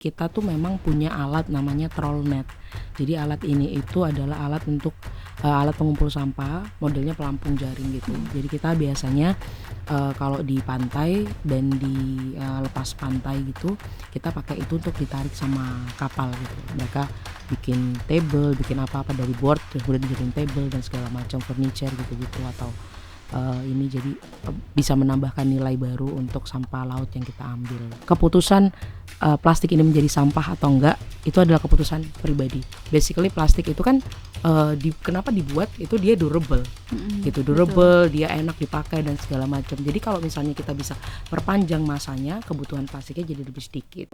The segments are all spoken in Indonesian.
kita tuh memang punya alat namanya Trollnet. Jadi alat ini itu adalah alat untuk alat pengumpul sampah, modelnya pelampung jaring gitu. Jadi kita biasanya kalau di pantai dan di lepas pantai gitu, kita pakai itu untuk ditarik sama kapal gitu. Mereka bikin table, bikin apa-apa dari board, terus kemudian dijadiin table dan segala macam furniture gitu-gitu, atau ini jadi bisa menambahkan nilai baru untuk sampah laut yang kita ambil. Keputusan plastik ini menjadi sampah atau enggak itu adalah keputusan pribadi. Basically plastik itu kan kenapa dibuat itu dia durable, gitu, durable, dia enak dipakai dan segala macam. Jadi kalau misalnya kita bisa perpanjang masanya, kebutuhan plastiknya jadi lebih sedikit.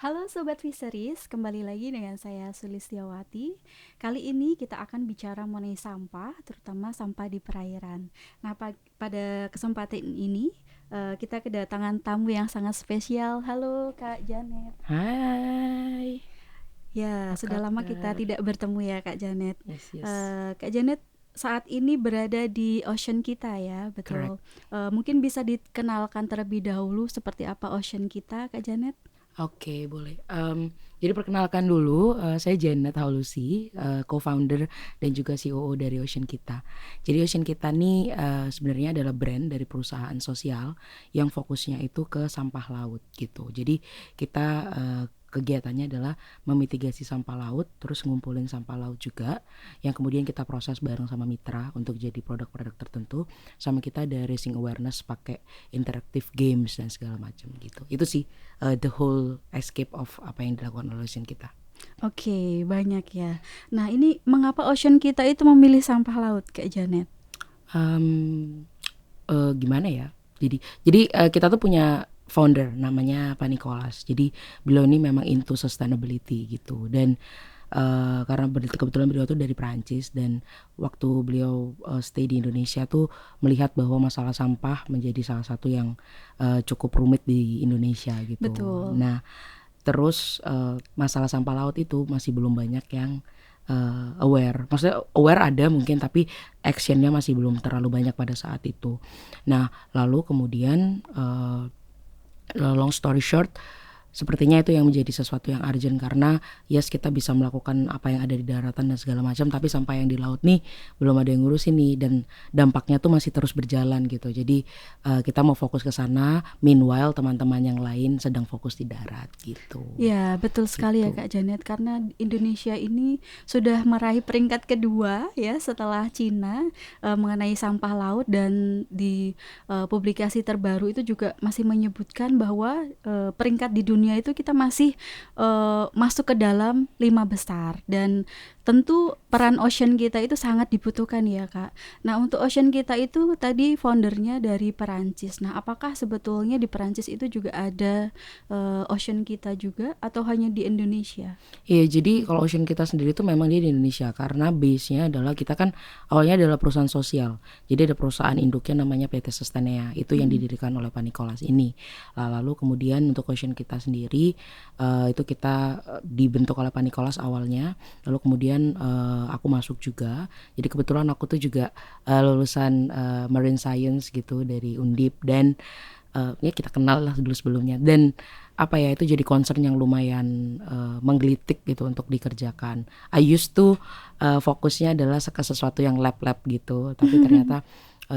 Halo Sobat Fisheries, kembali lagi dengan saya Sulistiawati. Kali ini kita akan bicara mengenai sampah, terutama sampah di perairan. Nah, pada kesempatan ini kita kedatangan tamu yang sangat spesial. Halo Kak Janet. Hai, Ya, apa sudah lama kita kabar? tidak bertemu ya Kak Janet. Yes. Kak Janet saat ini berada di ocean kita ya, Correct. betul. Mungkin bisa dikenalkan terlebih dahulu seperti apa ocean kita, Kak Janet? Oke, boleh. Jadi perkenalkan dulu, saya Janet Haulusi, co-founder dan juga COO dari Ocean Kita. Jadi Ocean Kita nih sebenarnya adalah brand dari perusahaan sosial yang fokusnya itu ke sampah laut gitu. Jadi kita kegiatannya adalah memitigasi sampah laut, terus ngumpulin sampah laut juga, yang kemudian kita proses bareng sama mitra untuk jadi produk-produk tertentu. Sama kita ada raising awareness pakai interactive games dan segala macam gitu. Itu sih the whole escape of apa yang dilakukan oleh Ocean Kita. Oke, banyak ya. Nah, ini mengapa ocean kita itu memilih sampah laut, Kak Janet? Gimana ya? Jadi kita tuh punya founder namanya Pak Nicholas. Jadi beliau ini memang into sustainability gitu, dan karena kebetulan beliau tuh dari Perancis, dan waktu beliau stay di Indonesia tuh melihat bahwa masalah sampah menjadi salah satu yang cukup rumit di Indonesia gitu. Betul. Nah, terus masalah sampah laut itu masih belum banyak yang aware. Maksudnya aware ada mungkin, tapi actionnya masih belum terlalu banyak pada saat itu. Nah, lalu kemudian long story short, sepertinya itu yang menjadi sesuatu yang urgent, karena yes, kita bisa melakukan apa yang ada di daratan dan segala macam, tapi sampah yang di laut nih belum ada yang ngurusin nih, dan dampaknya tuh masih terus berjalan gitu. Jadi kita mau fokus ke sana, meanwhile teman-teman yang lain sedang fokus di darat gitu. Ya, betul sekali ya Gitu. Kak Janet, karena Indonesia ini sudah meraih peringkat kedua ya setelah Cina mengenai sampah laut, dan di publikasi terbaru itu juga masih menyebutkan bahwa peringkat di dunia itu kita masih masuk ke dalam 5 besar, dan tentu peran ocean kita itu sangat dibutuhkan ya Kak. Nah, untuk ocean kita itu tadi foundernya dari Perancis. Nah, apakah sebetulnya di Perancis itu juga ada ocean kita juga atau hanya di Indonesia? Iya, jadi kalau Ocean Kita sendiri tuh memang dia di Indonesia, karena base-nya adalah kita kan awalnya adalah perusahaan sosial. Jadi ada perusahaan induknya namanya PT Sustanea, itu yang didirikan oleh Pak Nicholas ini. Lalu kemudian untuk Ocean Kita sendiri itu kita dibentuk oleh Pak Nicholas awalnya. Lalu kemudian aku masuk juga. Jadi kebetulan aku tuh juga lulusan Marine Science gitu dari Undip, dan ya kita kenal lah dulu sebelumnya, dan apa ya, itu jadi concern yang lumayan menggelitik gitu untuk dikerjakan. I used to fokusnya adalah ke sesuatu yang lab-lab gitu, tapi ternyata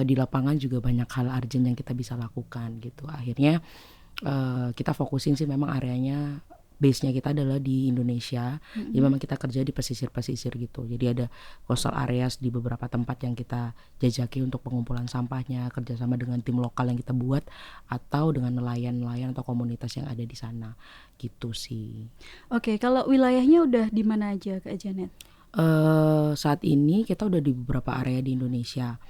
di lapangan juga banyak hal urgent yang kita bisa lakukan gitu. Akhirnya kita fokusin sih memang areanya, base-nya kita adalah di Indonesia. Jadi memang kita kerja di pesisir-pesisir gitu. Jadi ada coastal areas di beberapa tempat yang kita jajaki untuk pengumpulan sampahnya, kerjasama dengan tim lokal yang kita buat, atau dengan nelayan-nelayan atau komunitas yang ada di sana gitu sih. Oke, kalau wilayahnya udah di mana aja Kak Janet? Saat ini kita udah di beberapa area di Indonesia.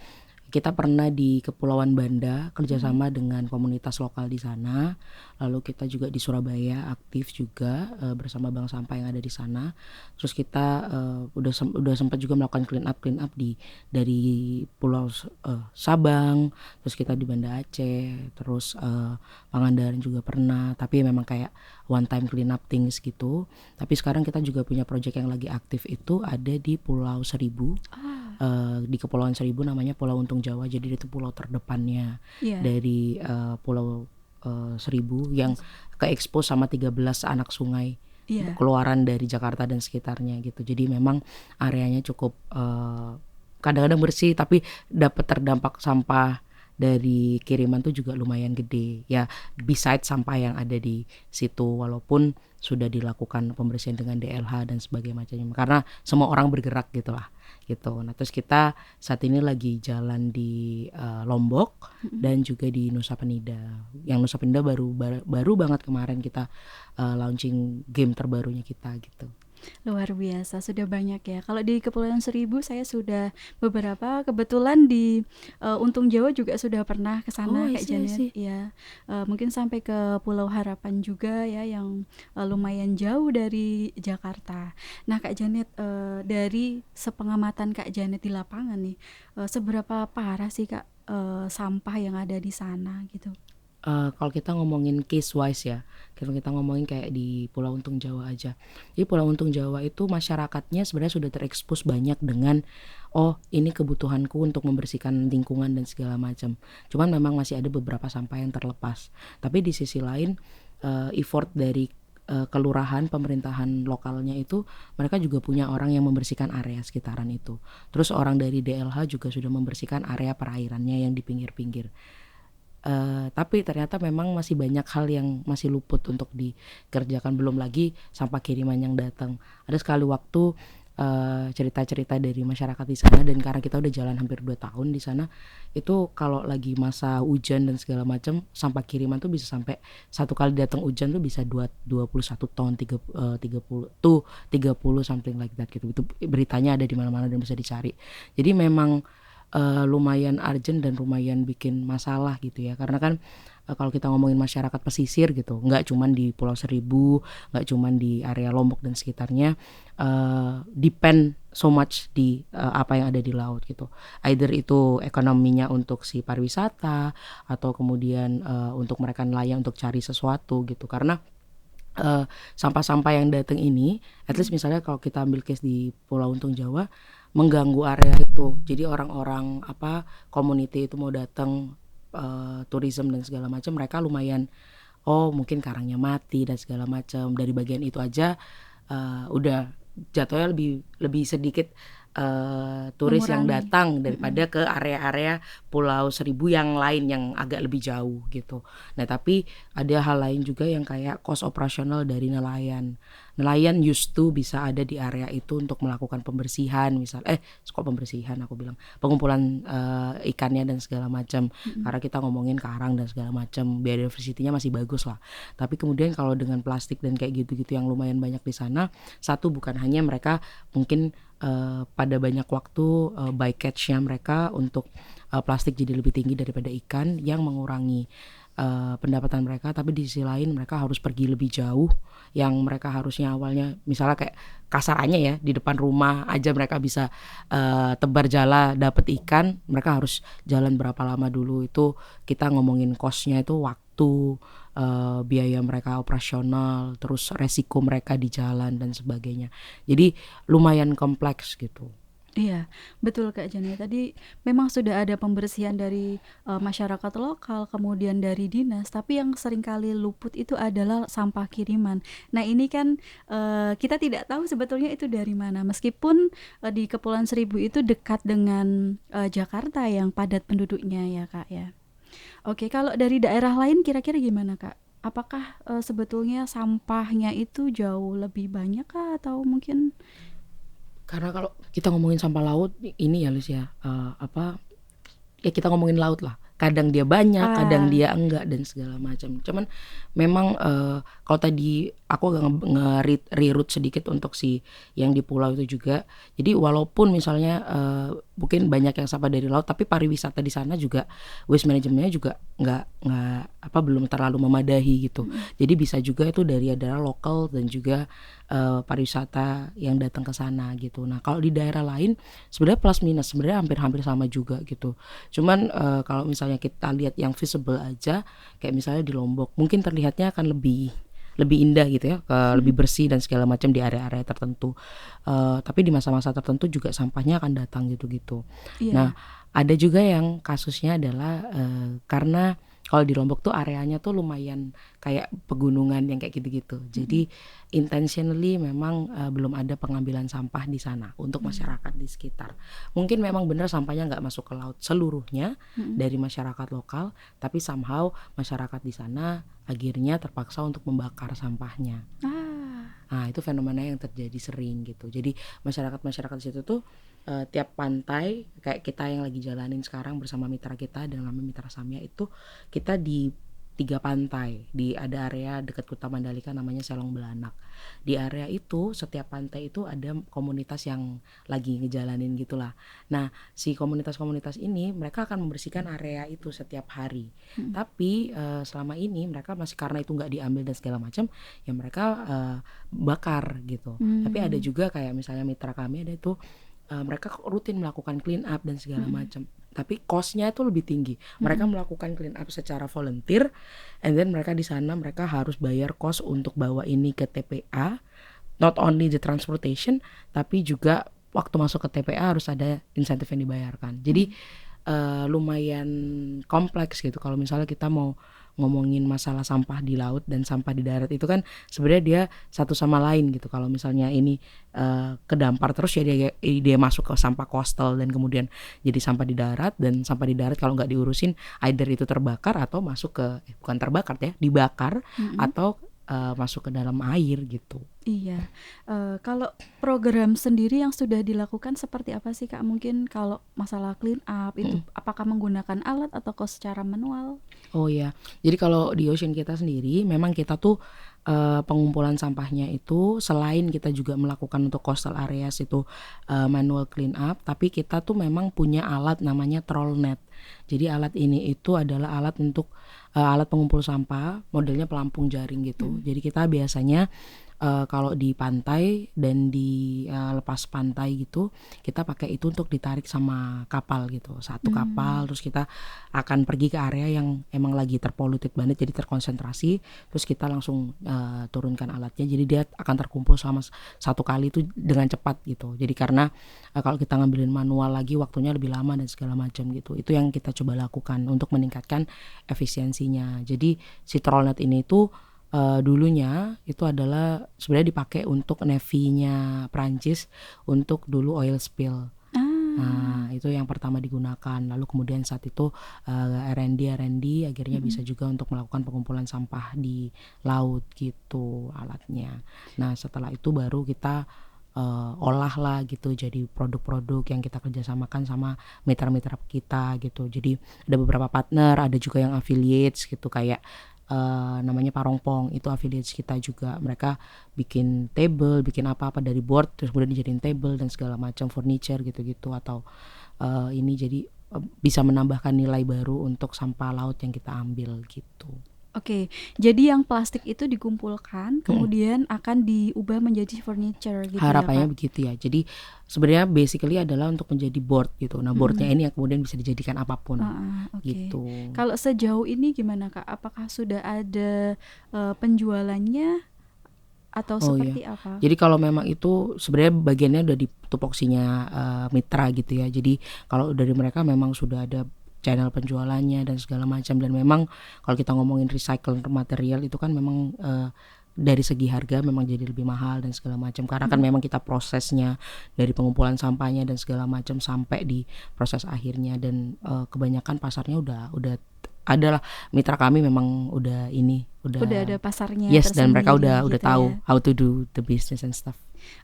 Kita pernah di Kepulauan Banda kerjasama dengan komunitas lokal di sana. Lalu kita juga di Surabaya aktif juga bersama bank sampah yang ada di sana. Terus kita udah sempat juga melakukan clean up dari Pulau Sabang, terus kita di Banda Aceh, terus Pangandaran juga pernah. Tapi memang kayak one time clean up things gitu. Tapi sekarang kita juga punya proyek yang lagi aktif itu ada di Pulau Seribu. Di Kepulauan Seribu namanya Pulau Untung Jawa, jadi itu pulau terdepannya Iya. dari Pulau Seribu yang ke-expose sama 13 anak sungai Iya. keluaran dari Jakarta dan sekitarnya gitu. Jadi memang areanya cukup kadang-kadang bersih, tapi dapat terdampak sampah dari kiriman tuh juga lumayan gede ya, beside sampah yang ada di situ, walaupun sudah dilakukan pembersihan dengan DLH dan sebagainya macamnya, karena semua orang bergerak gitulah gitu. Nah terus kita saat ini lagi jalan di Lombok dan juga di Nusa Penida. Yang Nusa Penida baru banget kemarin kita launching game terbarunya kita gitu. Luar biasa, sudah banyak ya. Kalau di Kepulauan Seribu saya sudah beberapa, kebetulan di Untung Jawa juga sudah pernah ke sana I Kak see. Janet. Ya, mungkin sampai ke Pulau Harapan juga ya, yang lumayan jauh dari Jakarta. Nah Kak Janet, dari sepengamatan Kak Janet di lapangan nih, seberapa parah sih Kak sampah yang ada di sana gitu? Kalau kita ngomongin case wise ya, kalau kita ngomongin kayak di Pulau Untung Jawa aja. Jadi Pulau Untung Jawa itu masyarakatnya sebenarnya sudah terekspos banyak dengan ini kebutuhanku untuk membersihkan lingkungan dan segala macam. Cuman memang masih ada beberapa sampah yang terlepas. Tapi di sisi lain effort dari kelurahan, pemerintahan lokalnya itu mereka juga punya orang yang membersihkan area sekitaran itu. Terus orang dari DLH juga sudah membersihkan area perairannya yang di pinggir-pinggir. Tapi ternyata memang masih banyak hal yang masih luput untuk dikerjakan, belum lagi sampah kiriman yang datang. Ada sekali waktu cerita-cerita dari masyarakat di sana, dan karena kita udah jalan hampir 2 tahun di sana, itu kalau lagi masa hujan dan segala macam, sampah kiriman tuh bisa sampai satu kali datang hujan tuh bisa 21 ton, 30 something like that gitu. Itu beritanya ada di mana-mana dan bisa dicari. Jadi memang lumayan urgent dan lumayan bikin masalah gitu ya, karena kan kalau kita ngomongin masyarakat pesisir gitu, nggak cuman di Pulau Seribu, nggak cuman di area Lombok dan sekitarnya, depend so much di apa yang ada di laut gitu, either itu ekonominya untuk si pariwisata atau kemudian untuk mereka nelayan untuk cari sesuatu gitu. Karena sampah-sampah yang datang ini, at least misalnya kalau kita ambil case di Pulau Untung Jawa, mengganggu area itu. Jadi orang-orang community itu mau datang tourism dan segala macam, mereka lumayan mungkin karangnya mati dan segala macam. Dari bagian itu aja udah jatuhnya lebih sedikit turis yang Mengurangi. datang daripada ke area-area Pulau Seribu yang lain yang agak lebih jauh gitu. Nah tapi ada hal lain juga yang kayak cost operasional dari nelayan. Nelayan used to bisa ada di area itu untuk melakukan pembersihan, misal kok pembersihan aku bilang, pengumpulan ikannya dan segala macam. Karena kita ngomongin karang dan segala macam, biodiversity-nya masih bagus lah. Tapi kemudian kalau dengan plastik dan kayak gitu-gitu yang lumayan banyak di sana, satu bukan hanya mereka mungkin pada banyak waktu bycatch-nya mereka untuk plastik jadi lebih tinggi daripada ikan, yang mengurangi pendapatan mereka. Tapi di sisi lain mereka harus pergi lebih jauh, yang mereka harusnya awalnya misalnya kayak kasarannya ya, di depan rumah aja mereka bisa tebar jala dapet ikan, mereka harus jalan berapa lama dulu. Itu kita ngomongin cost-nya itu waktu, biaya mereka operasional, terus resiko mereka di jalan dan sebagainya. Jadi lumayan kompleks gitu. Iya, betul Kak Jani. Tadi memang sudah ada pembersihan dari masyarakat lokal, kemudian dari dinas, tapi yang seringkali luput itu adalah sampah kiriman. Nah, ini kan kita tidak tahu sebetulnya itu dari mana. Meskipun di Kepulauan Seribu itu dekat dengan Jakarta yang padat penduduknya ya, Kak ya. Oke, kalau dari daerah lain kira-kira gimana, Kak? Apakah sebetulnya sampahnya itu jauh lebih banyak kah, atau mungkin Karena kalau kita ngomongin sampah laut ini ya Lus ya, ya kita ngomongin laut lah. Kadang dia banyak, kadang dia enggak dan segala macam. Cuman memang kalau tadi aku agak nge-reroute sedikit untuk si yang di pulau itu juga. Jadi walaupun misalnya mungkin banyak yang sampah dari laut, tapi pariwisata di sana juga waste manajemennya juga nggak belum terlalu memadahi gitu. Jadi bisa juga itu dari daerah lokal dan juga pariwisata yang datang ke sana gitu. Nah kalau di daerah lain sebenarnya plus minus sebenarnya hampir-hampir sama juga gitu. Cuman kalau misalnya kita lihat yang visible aja, kayak misalnya di Lombok mungkin terlihatnya akan lebih indah gitu ya, lebih bersih dan segala macam di area-area tertentu. Tapi di masa-masa tertentu juga sampahnya akan datang gitu-gitu. Nah, Iya. ada juga yang kasusnya adalah karena kalau di Lombok tuh areanya tuh lumayan kayak pegunungan yang kayak gitu-gitu. Jadi intentionally memang belum ada pengambilan sampah di sana untuk masyarakat di sekitar. Mungkin memang benar sampahnya nggak masuk ke laut seluruhnya dari masyarakat lokal, tapi somehow masyarakat di sana akhirnya terpaksa untuk membakar sampahnya. Ah. Nah itu fenomena yang terjadi sering gitu. Jadi masyarakat di situ tuh tiap pantai kayak kita yang lagi jalanin sekarang bersama mitra kita dengan namanya Mitra Samya itu, kita di 3 pantai, ada area dekat Kuta Mandalika namanya Selong Belanak. Di area itu setiap pantai itu ada komunitas yang lagi ngejalanin gitulah. Nah si komunitas-komunitas ini mereka akan membersihkan area itu setiap hari. Tapi selama ini mereka masih, karena itu nggak diambil dan segala macam, ya mereka bakar gitu. Tapi ada juga kayak misalnya mitra kami ada itu mereka rutin melakukan clean up dan segala macam. Tapi cost-nya itu lebih tinggi. Mereka melakukan clean up secara volunteer, and then mereka di sana mereka harus bayar cost untuk bawa ini ke TPA. Not only the transportation, tapi juga waktu masuk ke TPA harus ada insentif yang dibayarkan. Jadi lumayan kompleks gitu. Kalau misalnya kita mau ngomongin masalah sampah di laut dan sampah di darat itu kan sebenarnya dia satu sama lain gitu. Kalau misalnya ini kedampar terus ya dia masuk ke sampah coastal dan kemudian jadi sampah di darat, dan sampah di darat kalau nggak diurusin either itu terbakar atau masuk ke bukan terbakar ya, dibakar atau masuk ke dalam air gitu. Iya. Kalau program sendiri yang sudah dilakukan seperti apa sih Kak? Mungkin kalau masalah clean up itu apakah menggunakan alat atau secara manual? Oh ya, jadi kalau di Ocean kita sendiri memang kita tuh pengumpulan sampahnya itu selain kita juga melakukan untuk coastal areas itu manual clean up, tapi kita tuh memang punya alat namanya troll net. Jadi alat ini itu adalah alat untuk alat pengumpul sampah, modelnya pelampung jaring gitu. Jadi kita biasanya kalau di pantai dan di lepas pantai gitu, kita pakai itu untuk ditarik sama kapal gitu, satu kapal, terus kita akan pergi ke area yang emang lagi terpoluted banget, jadi terkonsentrasi, terus kita langsung turunkan alatnya, jadi dia akan terkumpul sama satu kali itu dengan cepat gitu. Jadi karena kalau kita ngambilin manual lagi waktunya lebih lama dan segala macam gitu. Itu yang kita coba lakukan untuk meningkatkan efisiensinya. Jadi si trollnet ini tuh dulunya itu adalah sebenarnya dipakai untuk Navy-nya Prancis untuk dulu oil spill. Nah itu yang pertama digunakan. Lalu kemudian saat itu R&D akhirnya bisa juga untuk melakukan pengumpulan sampah di laut gitu alatnya. Nah setelah itu baru kita olah lah gitu jadi produk-produk yang kita kerjasamakan sama mitra-mitra kita gitu. Jadi ada beberapa partner, ada juga yang affiliates gitu kayak namanya Parongpong, itu affiliates kita juga. Mereka bikin table, bikin apa-apa dari board terus kemudian dijadiin table dan segala macam furniture gitu-gitu, atau ini jadi bisa menambahkan nilai baru untuk sampah laut yang kita ambil gitu. Oke, jadi yang plastik itu dikumpulkan, kemudian akan diubah menjadi furniture gitu ya Harapannya Kak? begitu ya. Jadi sebenarnya basically adalah untuk menjadi board gitu. Nah boardnya ini yang kemudian bisa dijadikan apapun Oke. gitu. Kalau sejauh ini gimana Kak? Apakah sudah ada penjualannya atau Oh iya. seperti apa? Jadi kalau memang itu sebenarnya bagiannya udah di tupoksinya mitra gitu ya. Jadi kalau dari mereka memang sudah ada channel penjualannya dan segala macam, dan memang kalau kita ngomongin recycle material itu kan memang dari segi harga memang jadi lebih mahal dan segala macam, karena kan memang kita prosesnya dari pengumpulan sampahnya dan segala macam sampai di proses akhirnya, dan kebanyakan pasarnya udah adalah mitra kami memang udah Udah ada pasarnya yes, dan mereka tersendiri udah gitu tahu ya. how to do the business and stuff.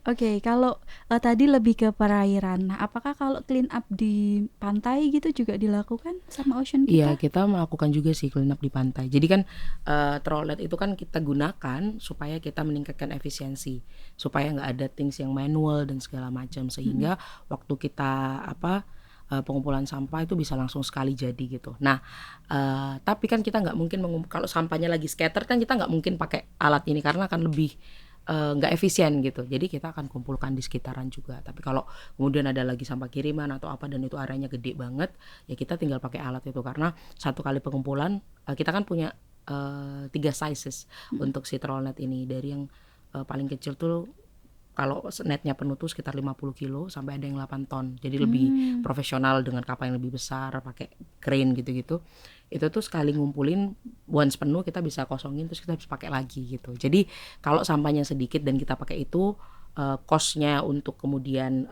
Oke, kalau tadi lebih ke perairan. Nah, apakah kalau clean up di pantai gitu juga dilakukan sama Ocean Iya, kita? kita melakukan juga sih clean up di pantai. Jadi kan trollet itu kan kita gunakan supaya kita meningkatkan efisiensi, supaya nggak ada things yang manual dan segala macam, sehingga waktu kita pengumpulan sampah itu bisa langsung sekali jadi gitu. Nah, tapi kan kita nggak mungkin kalau sampahnya lagi scatter kan kita nggak mungkin pakai alat ini karena akan lebih nggak efisien gitu. Jadi kita akan kumpulkan di sekitaran juga. Tapi kalau kemudian ada lagi sampah kiriman atau apa dan itu areanya gede banget, ya kita tinggal pakai alat itu karena satu kali pengumpulan kita kan punya 3 sizes untuk si trollnet ini. Dari yang paling kecil tuh kalau netnya penuh tuh sekitar 50 kilo sampai ada yang 8 ton. Jadi lebih profesional dengan kapal yang lebih besar, pakai crane gitu-gitu. Itu tuh sekali ngumpulin once penuh kita bisa kosongin terus kita bisa pakai lagi gitu. Jadi kalau sampahnya sedikit dan kita pakai itu cost-nya untuk kemudian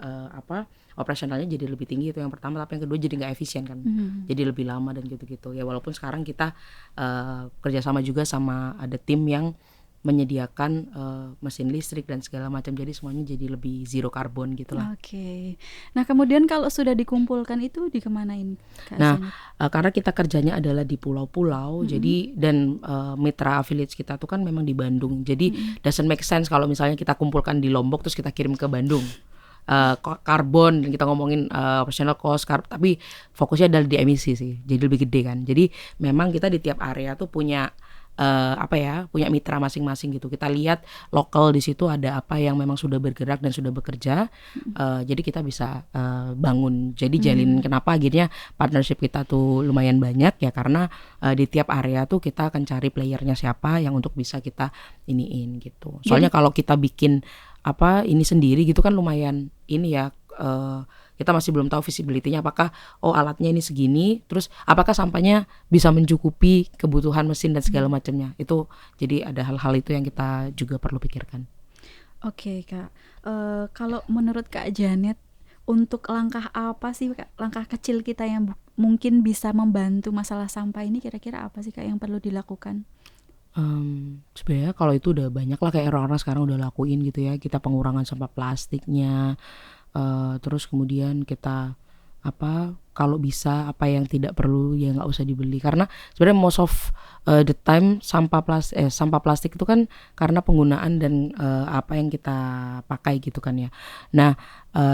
operasionalnya jadi lebih tinggi, itu yang pertama. Tapi yang kedua jadi nggak efisien kan, jadi lebih lama dan gitu-gitu ya. Walaupun sekarang kita kerjasama juga sama ada tim yang menyediakan mesin listrik dan segala macam, jadi semuanya jadi lebih zero karbon gitulah. Oke. Nah kemudian kalau sudah dikumpulkan itu dikemanain, Kak Nah, Janet? karena kita kerjanya adalah di pulau-pulau, jadi dan mitra affiliates kita tuh kan memang di Bandung. Jadi doesn't make sense kalau misalnya kita kumpulkan di Lombok terus kita kirim ke Bandung. Karbon dan kita ngomongin operational cost, tapi fokusnya adalah di emisi sih. Jadi lebih gede kan. Jadi memang kita di tiap area tuh punya punya mitra masing-masing gitu. Kita lihat lokal di situ ada apa yang memang sudah bergerak dan sudah bekerja. Jadi kita bisa bangun. Jadi jalin kenapa akhirnya partnership kita tuh lumayan banyak ya, karena di tiap area tuh kita akan cari playernya siapa yang untuk bisa kita iniin gitu. Soalnya kalau kita bikin ini sendiri gitu kan lumayan ini ya, kita masih belum tahu visibility-nya, apakah alatnya ini segini, terus apakah sampahnya bisa mencukupi kebutuhan mesin dan segala macamnya. Itu jadi ada hal-hal itu yang kita juga perlu pikirkan. Oke Kak, kalau menurut Kak Janet, untuk langkah apa sih Kak, langkah kecil kita yang mungkin bisa membantu masalah sampah ini, kira-kira apa sih Kak yang perlu dilakukan? Sebenarnya kalau itu udah banyak lah kayak orang-orang sekarang udah lakuin gitu ya. Kita pengurangan sampah plastiknya, terus kemudian kita kalau bisa apa yang tidak perlu ya nggak usah dibeli, karena sebenarnya most of the time sampah plastik itu kan karena penggunaan dan apa yang kita pakai gitu kan ya. Nah,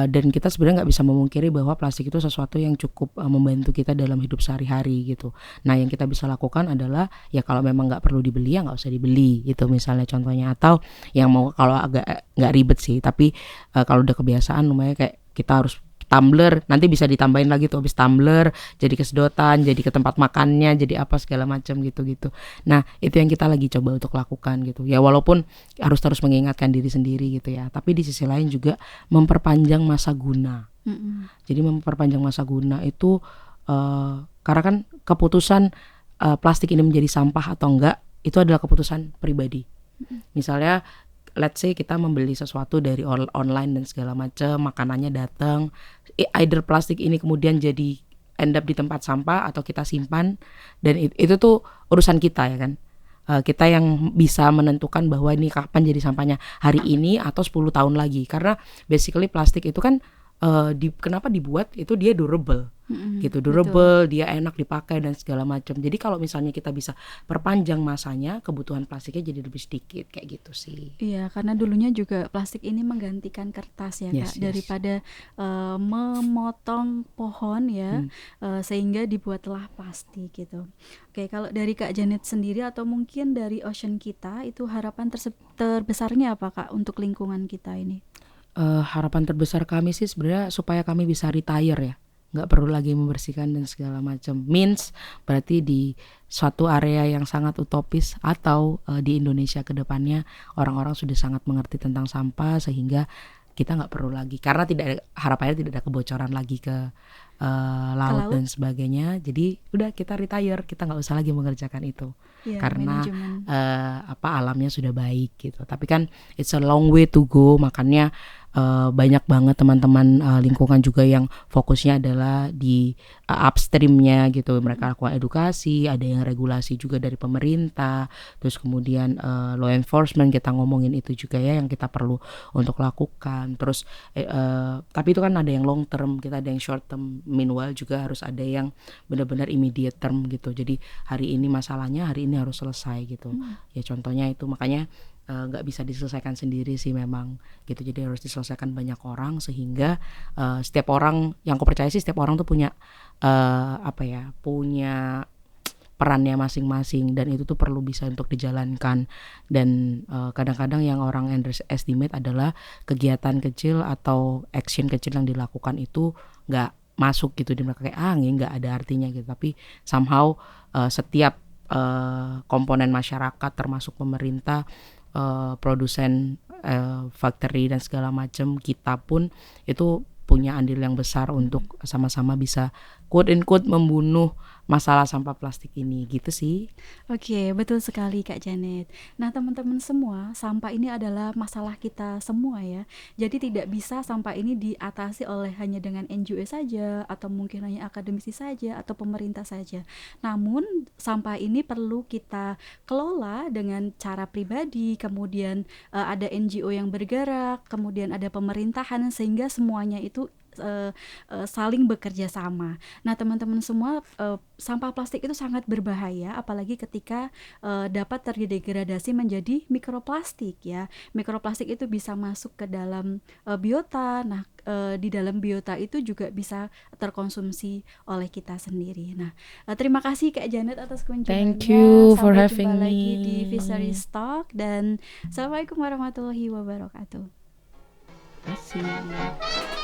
dan kita sebenarnya nggak bisa memungkiri bahwa plastik itu sesuatu yang cukup membantu kita dalam hidup sehari-hari gitu. Nah, yang kita bisa lakukan adalah ya kalau memang nggak perlu dibeli ya nggak usah dibeli gitu misalnya contohnya. Atau yang mau kalau agak nggak ribet sih, tapi kalau udah kebiasaan lumayan kayak kita harus tumbler, nanti bisa ditambahin lagi tuh habis tumbler jadi ke sedotan, jadi ke tempat makannya, jadi apa segala macam gitu-gitu. Nah, itu yang kita lagi coba untuk lakukan gitu. Ya walaupun harus terus mengingatkan diri sendiri gitu ya, tapi di sisi lain juga memperpanjang masa guna. Jadi memperpanjang masa guna itu karena kan keputusan plastik ini menjadi sampah atau enggak itu adalah keputusan pribadi. Misalnya let's say kita membeli sesuatu dari online dan segala macam, makanannya datang, either plastik ini kemudian jadi end up di tempat sampah atau kita simpan, dan itu tuh urusan kita ya kan. Kita yang bisa menentukan bahwa ini kapan jadi sampahnya, hari ini atau 10 tahun lagi. Karena basically plastik itu kan kenapa dibuat itu dia durable gitu, durable, betul. Dia enak dipakai dan segala macam. Jadi kalau misalnya kita bisa perpanjang masanya, kebutuhan plastiknya jadi lebih sedikit kayak gitu sih. Iya, karena dulunya juga plastik ini menggantikan kertas ya Kak, daripada memotong pohon ya, sehingga dibuatlah plastik gitu. Oke, kalau dari Kak Janet sendiri atau mungkin dari Ocean kita, itu harapan terbesarnya apa Kak untuk lingkungan kita ini? Harapan terbesar kami sih sebenarnya supaya kami bisa retire ya, nggak perlu lagi membersihkan dan segala macam. Means berarti di suatu area yang sangat utopis atau di Indonesia ke depannya orang-orang sudah sangat mengerti tentang sampah sehingga kita nggak perlu lagi, karena harapannya tidak ada kebocoran lagi ke laut dan sebagainya. Jadi udah kita retire, kita nggak usah lagi mengerjakan itu karena alamnya sudah baik gitu. Tapi kan it's a long way to go, makanya banyak banget teman-teman lingkungan juga yang fokusnya adalah di upstreamnya gitu. Mereka lakukan edukasi, ada yang regulasi juga dari pemerintah, terus kemudian law enforcement, kita ngomongin itu juga ya yang kita perlu untuk lakukan. Terus tapi itu kan ada yang long term, kita ada yang short term. Meanwhile juga harus ada yang benar-benar immediate term gitu. Jadi hari ini masalahnya hari ini harus selesai gitu. Ya contohnya itu, makanya nggak bisa diselesaikan sendiri sih memang gitu. Jadi harus diselesaikan banyak orang sehingga setiap orang, yang aku percaya sih setiap orang tuh punya punya perannya masing-masing dan itu tuh perlu bisa untuk dijalankan. Dan kadang-kadang yang orang underestimate adalah kegiatan kecil atau action kecil yang dilakukan itu nggak masuk gitu di mereka, kayak angin nggak ada artinya gitu, tapi somehow setiap komponen masyarakat termasuk pemerintah, produsen, factory dan segala macam, kita pun itu punya andil yang besar untuk sama-sama bisa quote unquote membunuh masalah sampah plastik ini gitu sih. Oke, betul sekali Kak Janet. Nah, teman-teman semua, sampah ini adalah masalah kita semua ya. Jadi tidak bisa sampah ini diatasi oleh hanya dengan NGO saja atau mungkin hanya akademisi saja atau pemerintah saja. Namun, sampah ini perlu kita kelola dengan cara pribadi, kemudian ada NGO yang bergerak, kemudian ada pemerintahan sehingga semuanya itu saling bekerja sama. Nah, teman-teman semua, sampah plastik itu sangat berbahaya apalagi ketika dapat terdegradasi menjadi mikroplastik ya. Mikroplastik itu bisa masuk ke dalam biota. Nah, di dalam biota itu juga bisa terkonsumsi oleh kita sendiri. Nah, terima kasih Kak Janet atas kunjungannya. Thank you for Sampai having jumpa me. lagi di Fisheries Talk dan Assalamualaikum warahmatullahi wabarakatuh. Terima kasih.